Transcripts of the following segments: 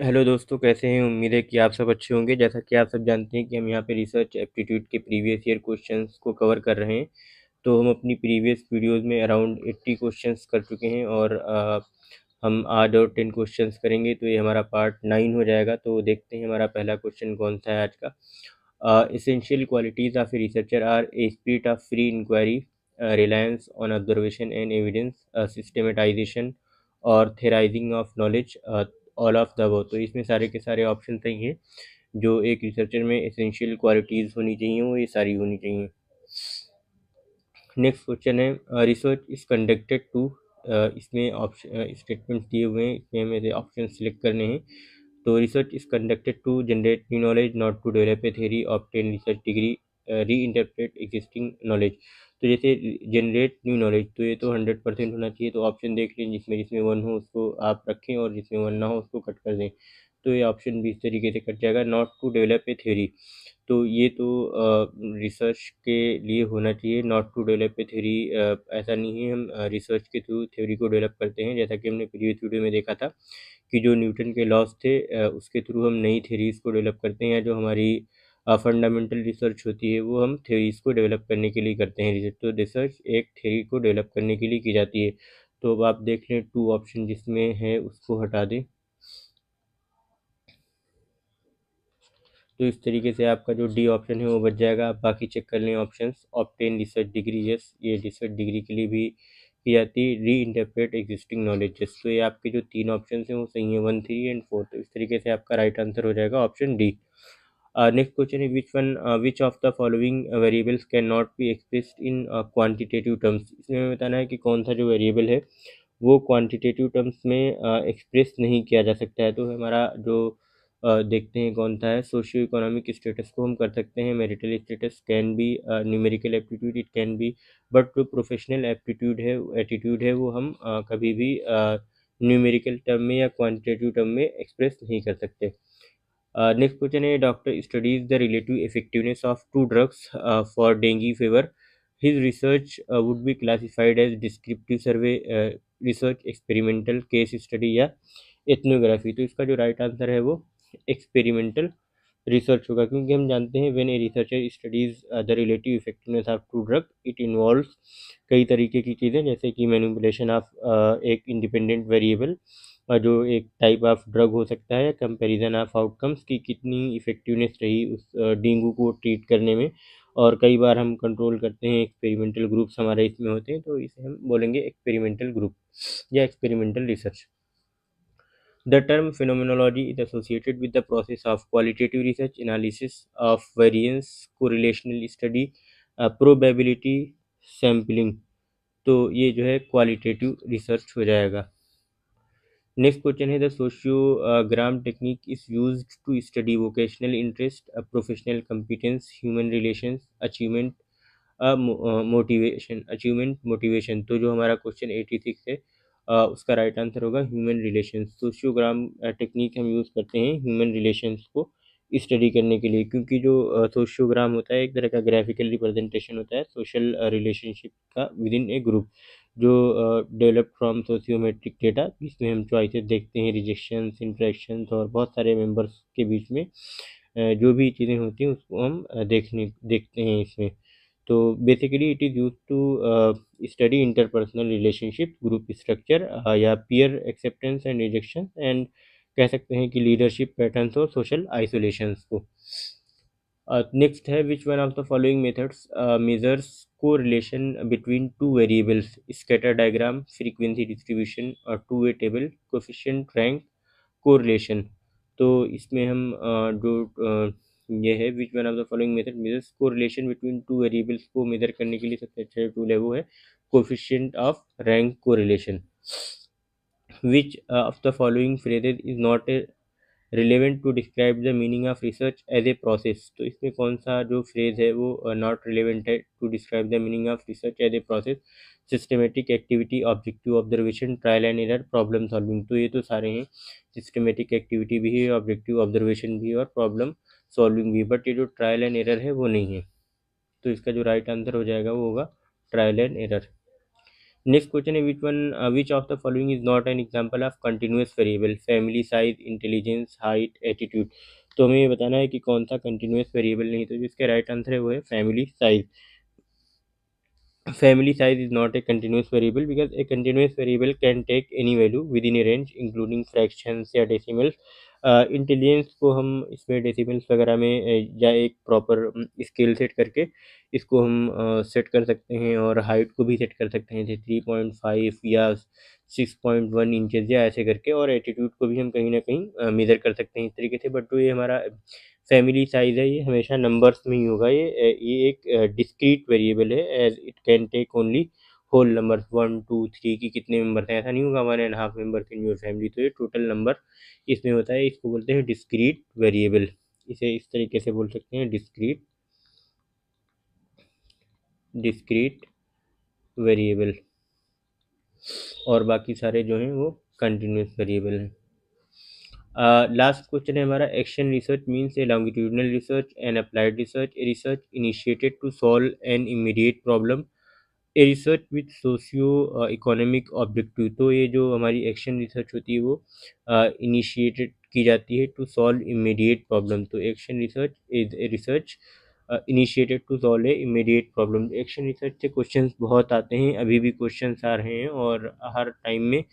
Hello दोस्तों, कैसे हैं? उम्मीद है कि आप सब अच्छे होंगे। जैसा कि आप सब जानते हैं कि हम यहाँ पे रिसर्च एप्टीट्यूड के प्रीवियस ईयर क्वेश्चंस को कवर कर रहे हैं। तो हम अपनी प्रीवियस वीडियोस में अराउंड 80 क्वेश्चंस कर चुके हैं और हम आज और 10 क्वेश्चंस करेंगे, तो ये हमारा पार्ट 9 हो जाएगा। तो देखते हैं हमारा पहला क्वेश्चन कौन सा है आज का। Essential qualities of a researcher are a spirit of free inquiry, reliance on observation and evidence, systematization और theorizing of knowledge, all of the above. तो इसमें सारे के सारे ऑप्शन सही हैं। जो एक रिसर्चर में एसेंशियल क्वालिटीज़ होनी चाहिए वो ये सारी होनी चाहिए। नेक्स्ट क्वेश्चन है रिसर्च इज कंडक्टेड टू, इसमें ऑप्शन स्टेटमेंट दिए हुए हैं, इसमें हमें से ऑप्शन सिलेक्ट करने हैं। तो research is conducted to generate new knowledge, not to develop a theory, obtain research degree, reinterpret existing knowledge. तो जैसे जनरेट न्यू नॉलेज, तो ये तो 100% होना चाहिए। तो ऑप्शन देख लें, जिसमें जिसमें 1 हो उसको आप रखें और जिसमें 1 ना हो उसको कट कर दें। तो ये ऑप्शन भी इस तरीके से कट जाएगा। Not to develop a theory, तो ये तो रिसर्च के लिए होना चाहिए। Not to develop a theory, ऐसा नहीं है हम रिसर्च के थ्रू थ्योरी को डेवलप करते हैं। जैसा कि हमने प्रीवियस वीडियो में देखा था कि जो न्यूटन के लॉज थे उसके थ्रू हम नई थ्योरीज को डेवलप करते हैं, या जो हमारी फंडामेंटल रिसर्च होती है वो हम थ्योरीज को डेवलप करने के लिए करते हैं। रिसर्च तो रिसर्च एक थ्योरी को डेवलप करने के लिए की जाती है। तो अब आप देख लें, 2 ऑप्शन जिसमें है उसको हटा दें। तो इस तरीके से आपका जो डी ऑप्शन है वो बच जाएगा। आप बाकी चेक कर लें options. Obtain research degree, yes, ये रिसर्च डिग्री के लिए भी की जाती है। री इंटरप्रेट एग्जिस्टिंग नॉलेज, यस। तो ये आपके जो 3 ऑप्शन हैं वो सही है, 1, 3 एंड 4। तो इस तरीके से आपका राइट आंसर हो जाएगा ऑप्शन डी। नेक्स्ट क्वेश्चन है which of the following variables can not be expressed in quantitative terms. इसमें हमें बताना है कि कौन सा जो वेरिएबल है वो क्वांटिटेटिव टर्म्स में एक्सप्रेस नहीं किया जा सकता है। तो हमारा जो देखते हैं कौन सा है। सोशियो इकोनॉमिक स्टेटस को हम कर सकते हैं। Marital status can be, numerical aptitude it can be, but जो प्रोफेशनल एटीट्यूड है वो हम कभी भी न्यूमेरिकल टर्म में या क्वांटिटेटिव टर्म में एक्सप्रेस नहीं कर सकते। नेक्स्ट क्वेश्चन है doctor studies the relative effectiveness of 2 drugs for dengue fever. His research would be classified as descriptive survey, research, experimental, case study या एथनोग्राफी। तो इसका जो राइट आंसर है वो एक्सपेरिमेंटल रिसर्च होगा, क्योंकि हम जानते हैं when a researcher studies the relative effectiveness of 2 drug it involves कई तरीके की चीज़ें, जैसे कि मैनिपुलेशन ऑफ एक इंडिपेंडेंट वेरिएबल, जो एक टाइप ऑफ ड्रग हो सकता है, कंपैरिजन ऑफ आउटकम्स की कितनी इफेक्टिवनेस रही उस डेंगू को ट्रीट करने में। और कई बार हम कंट्रोल करते हैं, एक्सपेरिमेंटल ग्रुप्स हमारे इसमें होते हैं, तो इसे हम बोलेंगे एक्सपेरिमेंटल ग्रुप या experimental research. The term phenomenology is associated with the process of qualitative research, analysis of variance, correlational study, probability sampling। तो ये जो है क्वालिटेटिव रिसर्च हो जाएगा। नेक्स्ट क्वेश्चन है the sociogram technique is use to study vocational interest, professional competence, human relations, achievement, motivation. तो जो हमारा क्वेश्चन 86 है उसका राइट आंसर होगा ह्यूमन रिलेशंस। सोशियोग्राम टेक्निक हम यूज़ करते हैं ह्यूमन रिलेशंस को स्टडी करने के लिए, क्योंकि जो सोशियोग्राम होता है एक तरह का ग्राफिकल रिप्रेजेंटेशन होता है सोशल रिलेशनशिप का विद इन ए ग्रुप, जो डेवलप फ्रॉम सोशियोमेट्रिक डेटा, जिसमें हम चॉइसेस देखते हैं, रिजेक्शंस, इंट्रैक्शंस और बहुत सारे मेंबर्स के बीच में जो भी चीज़ें होती हैं उसको हम देखते हैं इसमें। तो basically it is use to study interpersonal relationship, group structure, या peer acceptance and rejection, and कह सकते हैं कि लीडरशिप पैटर्न्स और सोशल आइसोलेशंस को। नेक्स्ट है which one of the following methods measures correlation between 2 variables, scatter diagram, frequency distribution और 2 way table, coefficient, rank, correlation. तो इसमें हम ये है which one of the following method measures correlation between 2 variables को measure करने के लिए सबसे अच्छा टूल है वो है coefficient of rank correlation. Which of the following phrases is not relevant to describe the meaning of research as a process. तो इसमें कौन सा जो फ्रेज है वो नॉट रिलेवेंट है to describe the meaning of research as a process. Systematic activity, objective observation, trial and error, problem solving. तो ये तो सारे हैं, सिस्टमेटिक एक्टिविटी भी है, ऑब्जेक्टिव ऑब्जर्वेशन भी है और प्रॉब्लम सॉल्विंग भी, बट ये जो ट्रायल एंड एरर है वो नहीं है। तो इसका जो राइट आंसर हो जाएगा वो होगा trial and error. Next question है which of the following is not an example of continuous variable, family size, intelligence, height, attitude. तो हमें ये बताना है कि कौन सा कंटिन्यूअस वेरिएबल नहीं, तो जिसका राइट आंसर है वो है family size. Family size is not a continuous variable because a continuous variable can take any value within a range including fractions या decimals। इंटेलिजेंस को हम इसमें डेसिमल्स वगैरह में या एक प्रॉपर स्केल सेट करके इसको हम सेट कर सकते हैं, और हाइट को भी सेट कर सकते हैं जैसे 3.5 या 6.1 इंचेस या ऐसे करके, और एटीट्यूड को भी हम कहीं ना कहीं मेज़र कर सकते हैं इस तरीके से। बट जो ये हमारा फैमिली साइज है ये हमेशा नंबर्स में ही होगा। ये एक डिस्क्रीट वेरिएबल है as it can take only whole number 1 2 3 की कितने मेंबर हैं ऐसा नहीं होगा 1.5 मेंबर इन योर फैमिली। तो ये टोटल नंबर इसमें होता है, इसको बोलते हैं डिस्क्रीट वेरिएबल। इसे इस तरीके से बोल सकते हैं डिस्क्रीट वेरिएबल, और बाकी सारे जो हैं वो कंटिन्यूस वेरिएबल हैं। लास्ट क्वेश्चन है हमारा, action research means a longitudinal research and applied research, a research initiated to solve an immediate problem, a research with socio economic objective. तो ये जो हमारी एक्शन रिसर्च होती है वो इनिशिएटेड की जाती है टू सॉल्व इमीडिएट प्रॉब्लम। तो action research is a research initiated to solve a immediate problem. Action research से क्वेश्चंस बहुत आते हैं, अभी भी क्वेश्चंस आ रहे हैं, और हर टाइम में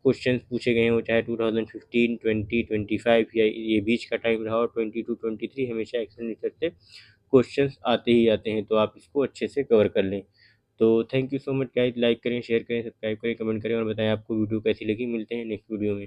क्वेश्चंस पूछे गए हैं, वो चाहे 2015, 20, 25 या ये बीच का टाइम रहा, और 22, 23 हमेशा एक्शन रिसर्च से क्वेश्चंस आते ही आते हैं। तो आप इसको अच्छे से कवर कर लें। तो thank you so much guys, like करें, शेयर करें, सब्सक्राइब करें, कमेंट करें, और बताएं आपको वीडियो कैसी लगी। मिलते हैं नेक्स्ट वीडियो में।